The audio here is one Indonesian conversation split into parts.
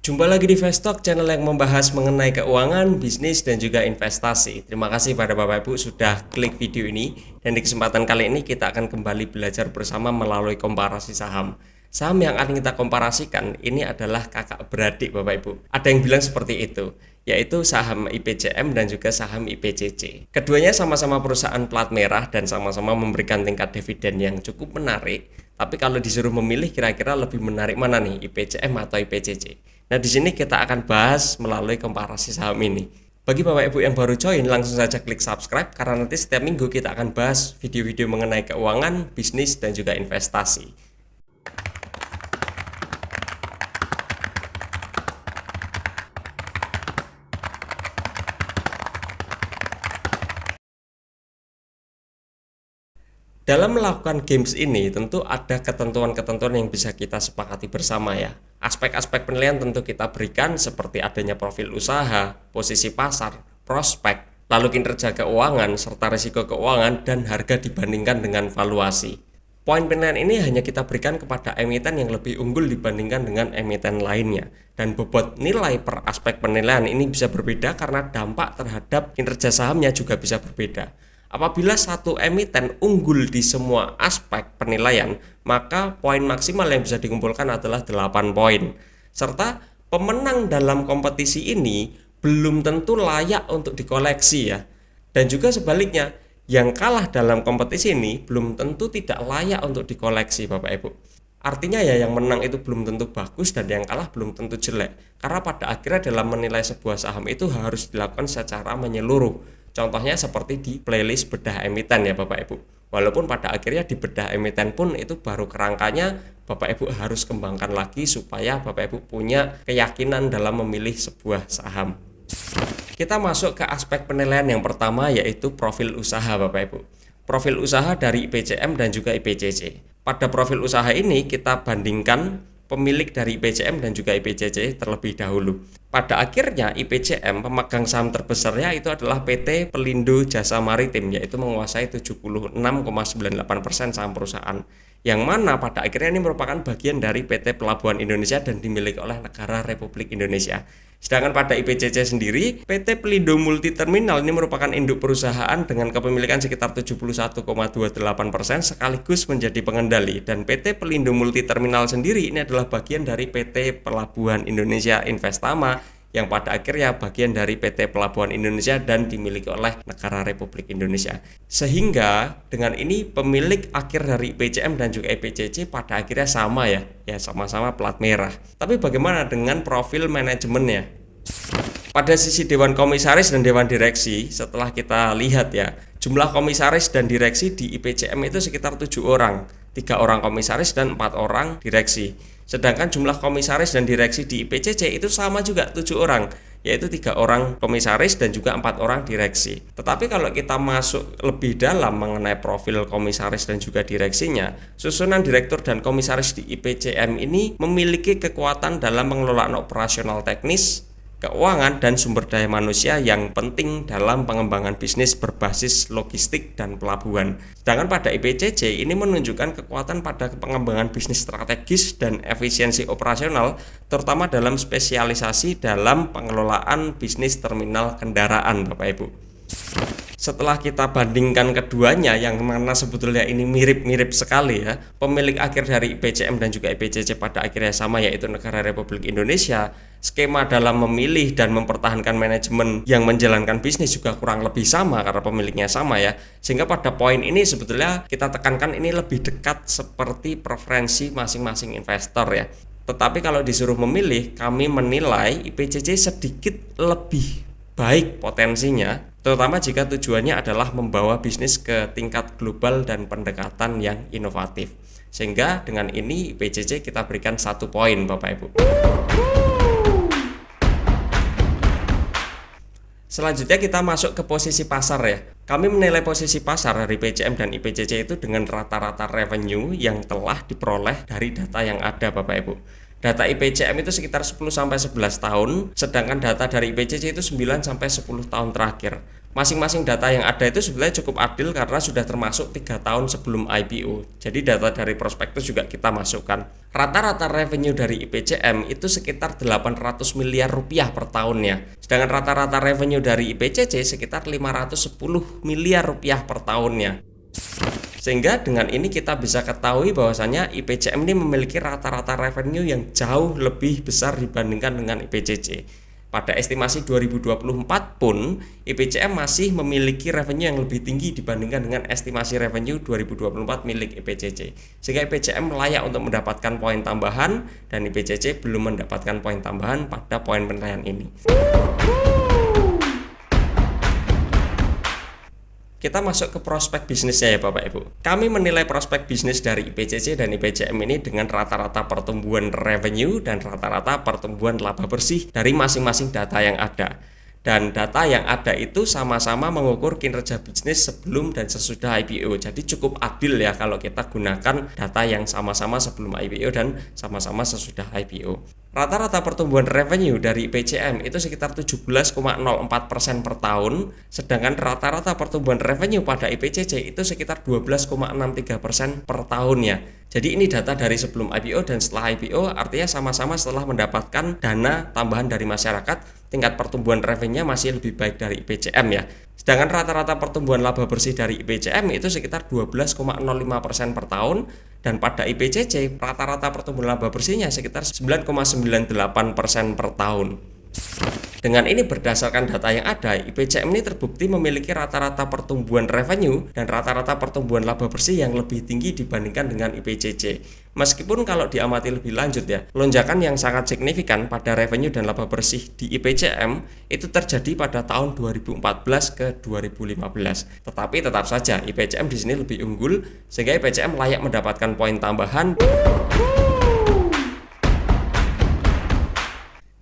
Jumpa lagi di Vestok, channel yang membahas mengenai keuangan, bisnis, dan juga investasi. Terima kasih pada Bapak Ibu sudah klik video ini. Dan di kesempatan kali ini kita akan kembali belajar bersama melalui komparasi saham. Saham yang akan kita komparasikan ini adalah kakak beradik Bapak Ibu. Ada yang bilang seperti itu, yaitu saham IPCM dan juga saham IPCC. Keduanya sama-sama perusahaan plat merah dan sama-sama memberikan tingkat dividen yang cukup menarik. Tapi kalau disuruh memilih kira-kira lebih menarik mana nih, IPCM atau IPCC? Nah, di sini kita akan bahas melalui komparasi saham ini. Bagi Bapak Ibu yang baru join, langsung saja klik subscribe karena nanti setiap minggu kita akan bahas video-video mengenai keuangan, bisnis, dan juga investasi. Dalam melakukan games ini tentu ada ketentuan-ketentuan yang bisa kita sepakati bersama ya. Aspek-aspek penilaian tentu kita berikan seperti adanya profil usaha, posisi pasar, prospek, lalu kinerja keuangan, serta risiko keuangan dan harga dibandingkan dengan valuasi. Poin penilaian ini hanya kita berikan kepada emiten yang lebih unggul dibandingkan dengan emiten lainnya. Dan bobot nilai per aspek penilaian ini bisa berbeda karena dampak terhadap kinerja sahamnya juga bisa berbeda. Apabila satu emiten unggul di semua aspek penilaian, maka poin maksimal yang bisa dikumpulkan adalah 8 poin. Serta pemenang dalam kompetisi ini belum tentu layak untuk dikoleksi ya. Dan juga sebaliknya, yang kalah dalam kompetisi ini belum tentu tidak layak untuk dikoleksi Bapak Ibu. Artinya ya yang menang itu belum tentu bagus dan yang kalah belum tentu jelek. Karena pada akhirnya dalam menilai sebuah saham itu harus dilakukan secara menyeluruh. Contohnya seperti di playlist bedah emiten ya Bapak Ibu. Walaupun pada akhirnya di bedah emiten pun itu baru kerangkanya Bapak Ibu harus kembangkan lagi supaya Bapak Ibu punya keyakinan dalam memilih sebuah saham. Kita masuk ke aspek penilaian yang pertama yaitu profil usaha Bapak Ibu. Profil usaha dari IPCM dan juga IPCC. Pada profil usaha ini kita bandingkan pemilik dari IPCM dan juga IPCC terlebih dahulu. Pada akhirnya IPCM pemegang saham terbesarnya itu adalah PT Pelindo Jasa Maritim, yaitu menguasai 76,98% saham perusahaan. Yang mana pada akhirnya ini merupakan bagian dari PT Pelabuhan Indonesia dan dimiliki oleh negara Republik Indonesia. Sedangkan pada IPCC sendiri, PT Pelindo Multi Terminal ini merupakan induk perusahaan dengan kepemilikan sekitar 71,28% sekaligus menjadi pengendali. Dan PT Pelindo Multi Terminal sendiri ini adalah bagian dari PT Pelabuhan Indonesia Investama yang pada akhirnya bagian dari PT Pelabuhan Indonesia dan dimiliki oleh negara Republik Indonesia. Sehingga dengan ini pemilik akhir dari IPCM dan juga IPCC pada akhirnya sama ya sama-sama plat merah. Tapi bagaimana dengan profil manajemennya? Pada sisi Dewan Komisaris dan Dewan Direksi, setelah kita lihat ya, jumlah komisaris dan direksi di IPCM itu sekitar 7 orang, 3 orang komisaris dan 4 orang direksi. Sedangkan jumlah komisaris dan direksi di IPCC itu sama juga 7 orang, yaitu 3 orang komisaris dan juga 4 orang direksi. Tetapi kalau kita masuk lebih dalam mengenai profil komisaris dan juga direksinya, susunan direktur dan komisaris di IPCM ini memiliki kekuatan dalam pengelolaan operasional teknis, keuangan, dan sumber daya manusia yang penting dalam pengembangan bisnis berbasis logistik dan pelabuhan. Sedangkan pada IPCC ini menunjukkan kekuatan pada pengembangan bisnis strategis dan efisiensi operasional, terutama dalam spesialisasi dalam pengelolaan bisnis terminal kendaraan Bapak Ibu. Setelah kita bandingkan keduanya yang mana sebetulnya ini mirip-mirip sekali ya, pemilik akhir dari IPCM dan juga IPCC pada akhirnya sama yaitu negara Republik Indonesia. Skema dalam memilih dan mempertahankan manajemen yang menjalankan bisnis juga kurang lebih sama karena pemiliknya sama ya. Sehingga pada poin ini sebetulnya kita tekankan ini lebih dekat seperti preferensi masing-masing investor ya. Tetapi kalau disuruh memilih, kami menilai IPCC sedikit lebih baik potensinya, terutama jika tujuannya adalah membawa bisnis ke tingkat global dan pendekatan yang inovatif. Sehingga dengan ini IPCC kita berikan 1 poin Bapak Ibu. Selanjutnya kita masuk ke posisi pasar ya. Kami menilai posisi pasar dari IPCM dan IPCC itu dengan rata-rata revenue yang telah diperoleh dari data yang ada Bapak Ibu. Data IPCM itu sekitar 10-11 tahun, sedangkan data dari IPCC itu 9-10 tahun terakhir. Masing-masing data yang ada itu sebenarnya cukup adil karena sudah termasuk 3 tahun sebelum IPO. Jadi data dari prospektus juga kita masukkan. Rata-rata revenue dari IPCM itu sekitar 800 miliar rupiah per tahunnya. Sedangkan rata-rata revenue dari IPCC sekitar 510 miliar rupiah per tahunnya. Sehingga dengan ini kita bisa ketahui bahwasanya IPCM ini memiliki rata-rata revenue yang jauh lebih besar dibandingkan dengan IPCC. Pada estimasi 2024 pun IPCM masih memiliki revenue yang lebih tinggi dibandingkan dengan estimasi revenue 2024 milik IPCC. Sehingga IPCM layak untuk mendapatkan poin tambahan dan IPCC belum mendapatkan poin tambahan pada poin penilaian ini. Kita masuk ke prospek bisnisnya ya Bapak Ibu. Kami menilai prospek bisnis dari IPCC dan IPCM ini dengan rata-rata pertumbuhan revenue dan rata-rata pertumbuhan laba bersih dari masing-masing data yang ada. Dan data yang ada itu sama-sama mengukur kinerja bisnis sebelum dan sesudah IPO. Jadi cukup adil ya kalau kita gunakan data yang sama-sama sebelum IPO dan sama-sama sesudah IPO. Rata-rata pertumbuhan revenue dari IPCM itu sekitar 17,04% per tahun, sedangkan rata-rata pertumbuhan revenue pada IPCC itu sekitar 12,63% per tahunnya. Jadi ini data dari sebelum IPO dan setelah IPO, artinya sama-sama setelah mendapatkan dana tambahan dari masyarakat, tingkat pertumbuhan revenue masih lebih baik dari IPCM ya. Sedangkan rata-rata pertumbuhan laba bersih dari IPCM itu sekitar 12,05% per tahun, dan pada IPCC rata-rata pertumbuhan laba bersihnya sekitar 9,98% per tahun. Dengan ini berdasarkan data yang ada, IPCM ini terbukti memiliki rata-rata pertumbuhan revenue dan rata-rata pertumbuhan laba bersih yang lebih tinggi dibandingkan dengan IPCC. Meskipun kalau diamati lebih lanjut ya, lonjakan yang sangat signifikan pada revenue dan laba bersih di IPCM itu terjadi pada tahun 2014 ke 2015. Tetapi tetap saja IPCM di sini lebih unggul sehingga IPCM layak mendapatkan poin tambahan.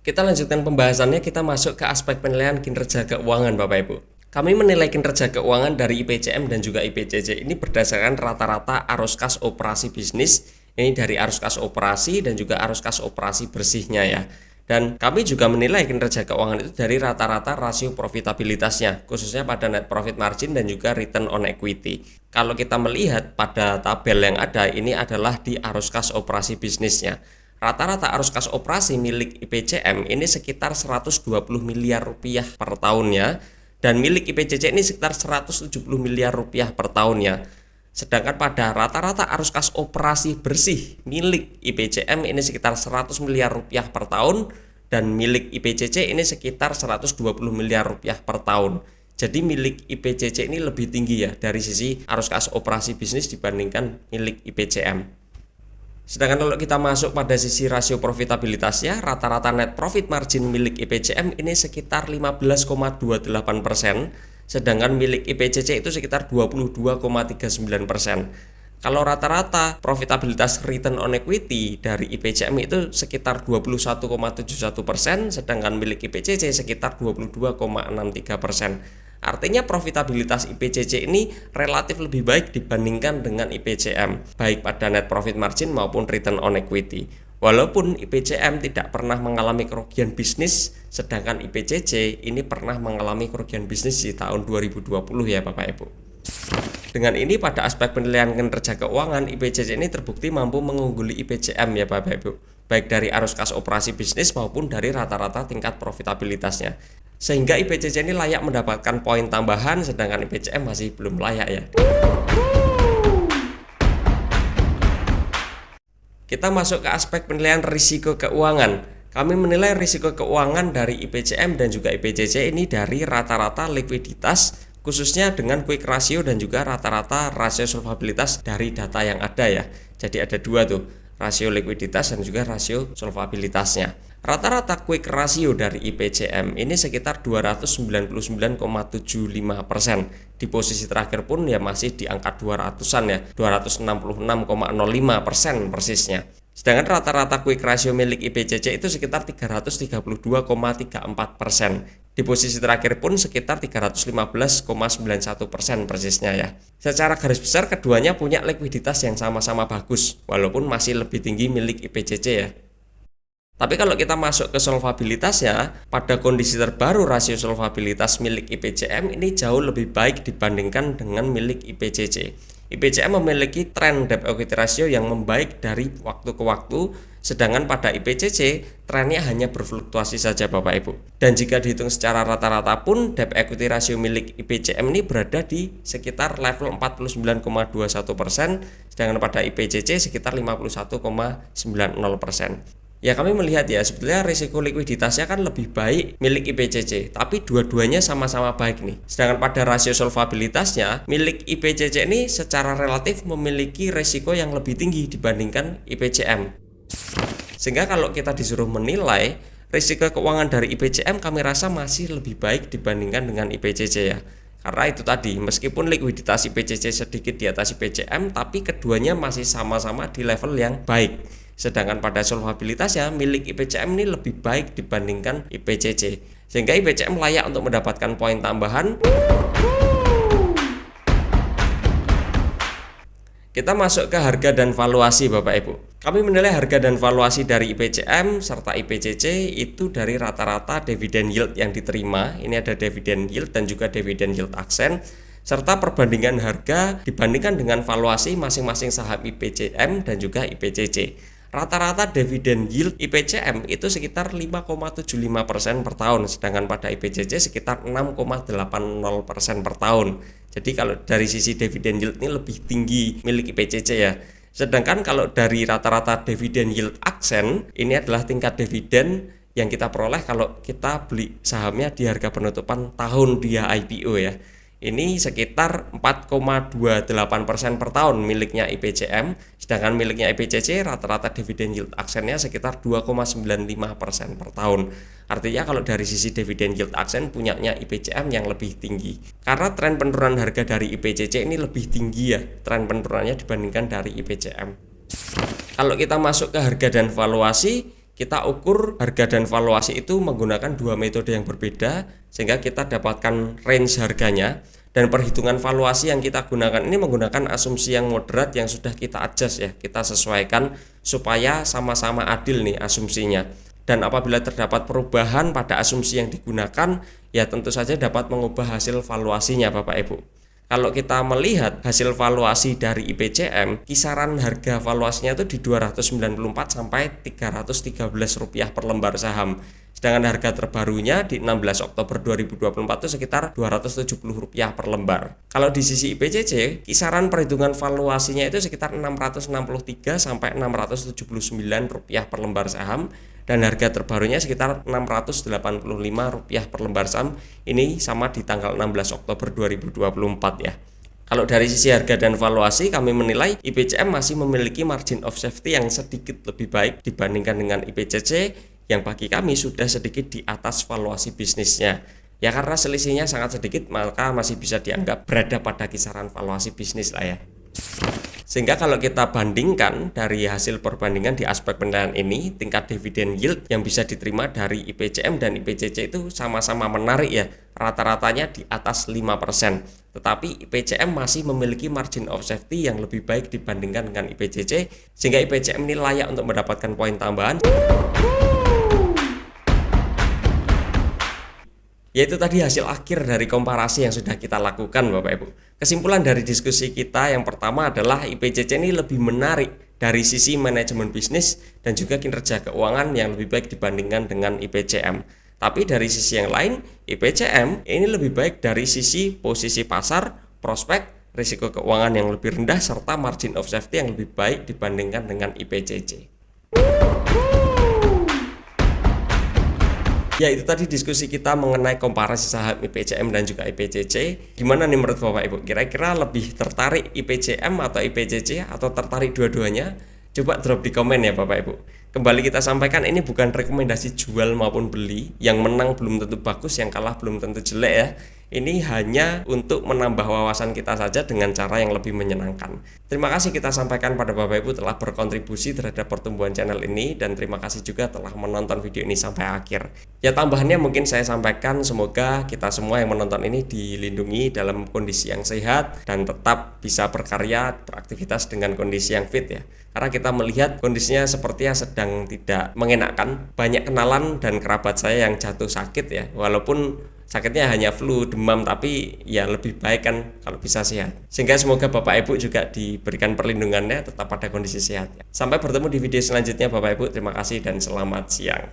Kita lanjutkan pembahasannya, kita masuk ke aspek penilaian kinerja keuangan Bapak Ibu. Kami menilai kinerja keuangan dari IPCM dan juga IPCC ini berdasarkan rata-rata arus kas operasi bisnis. Ini dari arus kas operasi dan juga arus kas operasi bersihnya ya. Dan kami juga menilai kinerja keuangan itu dari rata-rata rasio profitabilitasnya, khususnya pada net profit margin dan juga return on equity. Kalau kita melihat pada tabel yang ada, ini adalah di arus kas operasi bisnisnya. Rata-rata arus kas operasi milik IPCM ini sekitar 120 miliar rupiah per tahunnya, dan milik IPCC ini sekitar 170 miliar rupiah per tahunnya. Sedangkan pada rata-rata arus kas operasi bersih milik IPCM ini sekitar 100 miliar rupiah per tahun, dan milik IPCC ini sekitar 120 miliar rupiah per tahun. Jadi milik IPCC ini lebih tinggi ya dari sisi arus kas operasi bisnis dibandingkan milik IPCM. Sedangkan kalau kita masuk pada sisi rasio profitabilitasnya, rata-rata net profit margin milik IPCM ini sekitar 15,28%, sedangkan milik IPCC itu sekitar 22,39%. Kalau rata-rata profitabilitas return on equity dari IPCM itu sekitar 21,71%, sedangkan milik IPCC sekitar 22,63%. Artinya profitabilitas IPCC ini relatif lebih baik dibandingkan dengan IPCM, baik pada net profit margin maupun return on equity. Walaupun IPCM tidak pernah mengalami kerugian bisnis, sedangkan IPCC ini pernah mengalami kerugian bisnis di tahun 2020 ya Bapak Ibu. Dengan ini pada aspek penilaian kinerja keuangan, IPCC ini terbukti mampu mengungguli IPCM ya Bapak Ibu, baik dari arus kas operasi bisnis maupun dari rata-rata tingkat profitabilitasnya. Sehingga IPCC ini layak mendapatkan poin tambahan, sedangkan IPCM masih belum layak ya. Kita masuk ke aspek penilaian risiko keuangan. Kami menilai risiko keuangan dari IPCM dan juga IPCC ini dari rata-rata likuiditas, khususnya dengan quick ratio dan juga rata-rata rasio solvabilitas dari data yang ada ya. Jadi ada dua tuh, rasio likuiditas dan juga rasio solvabilitasnya. Rata-rata quick ratio dari IPCM ini sekitar 299,75%. Di posisi terakhir pun ya masih di angka 200-an ya, 266,05% persisnya. Sedangkan rata-rata quick ratio milik IPCC itu sekitar 332,34%. Di posisi terakhir pun sekitar 315,91% persisnya ya. Secara garis besar keduanya punya likuiditas yang sama-sama bagus, walaupun masih lebih tinggi milik IPCC ya. Tapi kalau kita masuk ke solvabilitasnya, pada kondisi terbaru rasio solvabilitas milik IPCM ini jauh lebih baik dibandingkan dengan milik IPCC. IPCM memiliki tren debt equity ratio yang membaik dari waktu ke waktu, sedangkan pada IPCC trennya hanya berfluktuasi saja Bapak Ibu. Dan jika dihitung secara rata-rata pun debt equity ratio milik IPCM ini berada di sekitar level 49,21%, sedangkan pada IPCC sekitar 51,90%. Ya kami melihat ya sebetulnya risiko likuiditasnya kan lebih baik milik IPCC, tapi dua-duanya sama-sama baik nih. Sedangkan pada rasio solvabilitasnya milik IPCC ini secara relatif memiliki risiko yang lebih tinggi dibandingkan IPCM. Sehingga kalau kita disuruh menilai risiko keuangan dari IPCM, kami rasa masih lebih baik dibandingkan dengan IPCC ya. Karena itu tadi, meskipun likuiditas IPCC sedikit di atas IPCM, tapi keduanya masih sama-sama di level yang baik. Sedangkan pada solvabilitasnya milik IPCM ini lebih baik dibandingkan IPCC, sehingga IPCM layak untuk mendapatkan poin tambahan. Kita masuk ke harga dan valuasi Bapak Ibu. Kami menilai harga dan valuasi dari IPCM serta IPCC itu dari rata-rata dividen yield yang diterima. Ini ada dividen yield dan juga dividen yield aksen, serta perbandingan harga dibandingkan dengan valuasi masing-masing saham IPCM dan juga IPCC. Rata-rata dividen yield IPCM itu sekitar 5,75% per tahun, sedangkan pada IPCC sekitar 6,80% per tahun. Jadi kalau dari sisi dividen yield ini lebih tinggi milik IPCC ya. Sedangkan kalau dari rata-rata dividen yield aksen, ini adalah tingkat dividen yang kita peroleh kalau kita beli sahamnya di harga penutupan tahun dia IPO ya. Ini sekitar 4,28% per tahun miliknya IPCM, sedangkan miliknya IPCC rata-rata dividen yield aksennya sekitar 2,95% per tahun. Artinya kalau dari sisi dividen yield aksen punyanya IPCM yang lebih tinggi. Karena tren penurunan harga dari IPCC ini lebih tinggi ya, tren penurunannya dibandingkan dari IPCM. Kalau kita masuk ke harga dan valuasi, kita ukur harga dan valuasi itu menggunakan dua metode yang berbeda, sehingga kita dapatkan range harganya. Dan perhitungan valuasi yang kita gunakan ini menggunakan asumsi yang moderat yang sudah kita adjust ya, kita sesuaikan supaya sama-sama adil nih asumsinya. Dan apabila terdapat perubahan pada asumsi yang digunakan, ya tentu saja dapat mengubah hasil valuasinya Bapak Ibu. Kalau kita melihat hasil valuasi dari IPCM, kisaran harga valuasinya itu di 294 sampai 313 rupiah per lembar saham. Sedangkan harga terbarunya di 16 Oktober 2024 itu sekitar 270 rupiah per lembar. Kalau di sisi IPCC, kisaran perhitungan valuasinya itu sekitar 663 sampai 679 rupiah per lembar saham. Dan harga terbarunya sekitar 685 rupiah per lembar saham. Ini sama di tanggal 16 Oktober 2024 ya. Kalau dari sisi harga dan valuasi, kami menilai IPCM masih memiliki margin of safety yang sedikit lebih baik dibandingkan dengan IPCC, yang bagi kami sudah sedikit di atas valuasi bisnisnya. Ya karena selisihnya sangat sedikit, maka masih bisa dianggap berada pada kisaran valuasi bisnis lah ya. Sehingga kalau kita bandingkan dari hasil perbandingan di aspek penilaian ini, tingkat dividen yield yang bisa diterima dari IPCM dan IPCC itu sama-sama menarik ya, rata-ratanya di atas 5%. Tetapi IPCM masih memiliki margin of safety yang lebih baik dibandingkan dengan IPCC, sehingga IPCM ini layak untuk mendapatkan poin tambahan. Yaitu tadi hasil akhir dari komparasi yang sudah kita lakukan Bapak Ibu. Kesimpulan dari diskusi kita yang pertama adalah IPCC ini lebih menarik dari sisi manajemen bisnis dan juga kinerja keuangan yang lebih baik dibandingkan dengan IPCM. Tapi dari sisi yang lain, IPCM ini lebih baik dari sisi posisi pasar, prospek, risiko keuangan yang lebih rendah, serta margin of safety yang lebih baik dibandingkan dengan IPCC. Ya itu tadi diskusi kita mengenai komparasi saham IPCM dan juga IPCC. Gimana nih menurut Bapak Ibu? Kira-kira lebih tertarik IPCM atau IPCC atau tertarik dua-duanya? Coba drop di komen ya Bapak Ibu. Kembali kita sampaikan ini bukan rekomendasi jual maupun beli. Yang menang belum tentu bagus, yang kalah belum tentu jelek ya. Ini hanya untuk menambah wawasan kita saja dengan cara yang lebih menyenangkan. Terima kasih kita sampaikan pada Bapak Ibu telah berkontribusi terhadap pertumbuhan channel ini, dan terima kasih juga telah menonton video ini sampai akhir. Ya, tambahannya mungkin saya sampaikan, semoga kita semua yang menonton ini dilindungi dalam kondisi yang sehat dan tetap bisa berkarya, beraktivitas dengan kondisi yang fit ya. Karena kita melihat kondisinya sepertinya sedang tidak mengenakan. Banyak kenalan dan kerabat saya yang jatuh sakit ya, walaupun sakitnya hanya flu, demam, tapi ya lebih baik kan kalau bisa sehat. Sehingga semoga Bapak Ibu juga diberikan perlindungannya, tetap pada kondisi sehat. Sampai bertemu di video selanjutnya Bapak Ibu, terima kasih dan selamat siang.